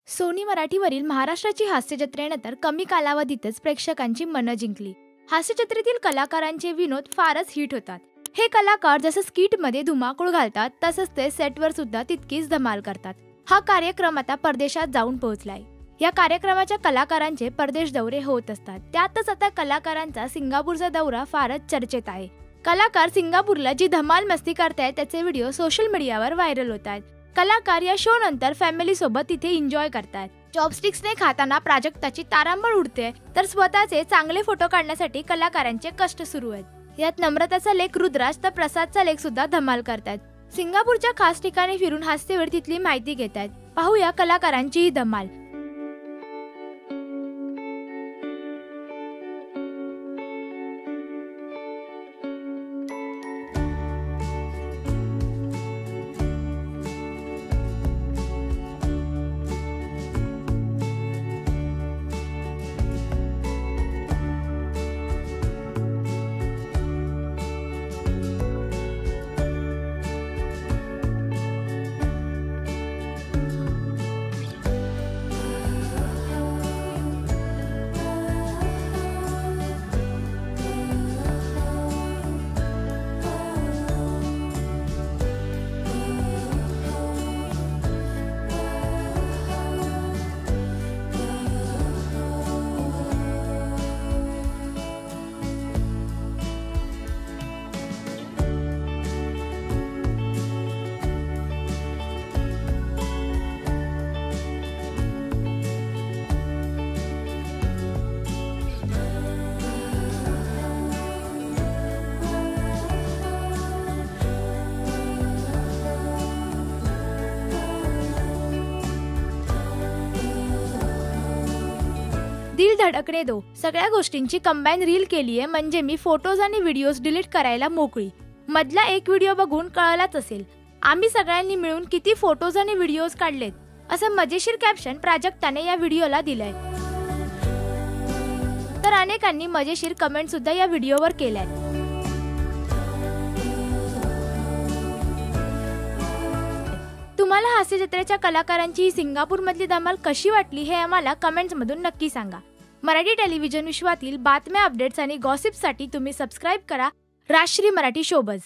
Sony मराठीवरील महाराष्ट्राची हास्यजत्रेनंतर कमी कालावधीतच प्रेक्षकांची मनं जिंकली। हास्यजत्रेतील कलाकारांचे विनोद फारच हिट होतात। हे कलाकार जसं स्किटमध्ये धुमाकूळ घालतात तसंच ते सेटवर सुद्धा तितकीच धमाल करतात। हा कार्यक्रम आता परदेशात जाऊन पोहोचलाय। या कार्यक्रमाच्या कलाकारांचे परदेश दौरे होत असतात। त्यातच आता कलाकारांचा सिंगापूरचा दौरा फारच चर्चेत आहे। कलाकार सिंगापूरला जी धमाल मस्ती करतायत त्याचे व्हिडिओ सोशल मीडियावर व्हायरल होत आहेत। कलाकार या शो नंतर फॅमिली सोबत तिथे एन्जॉय करतात। चॉपस्टिक्सने खाताना प्राजक्ताची तारांबळ उडते, तर स्वतःचे चांगले फोटो काढण्यासाठी कलाकारांचे कष्ट सुरू आहेत। यात नम्रताचा लेक रुद्राज तर प्रसादचा लेक सुद्धा धमाल करतात। सिंगापूरच्या खास ठिकाणी फिरून हास्यवर तिथली माहिती घेतात। पाहूया कलाकारांची ही धमाल। दिल धडकने दो सगळ्या गोष्टींची कंबाईन रील केलीये, म्हणजे मी फोटोज आणि व्हिडिओज डिलीट करायला मोकळी। मधला एक व्हिडिओ बघून कळलाच असेल आम्ही सगळ्यांनी मिळून किती फोटोज आणि व्हिडिओज काढलेत, असं मजेशीर कॅप्शन प्राजक्ताने या व्हिडिओला दिलंय। तर अनेकांनी मजेशीर कमेंट सुद्धा या व्हिडिओवर केल्यात। तुम्हाला हास्यजत्रेच्या कलाकारांची ही सिंगापूरमधली धमाल कशी वाटली हे आम्हाला कमेंट्समधून नक्की सांगा। मराठी टेलिव्हिजन विश्वातील बातम्या, अपडेट्स आणि गॉसिपसाठी तुम्ही सबस्क्राईब करा राजश्री मराठी शोबज।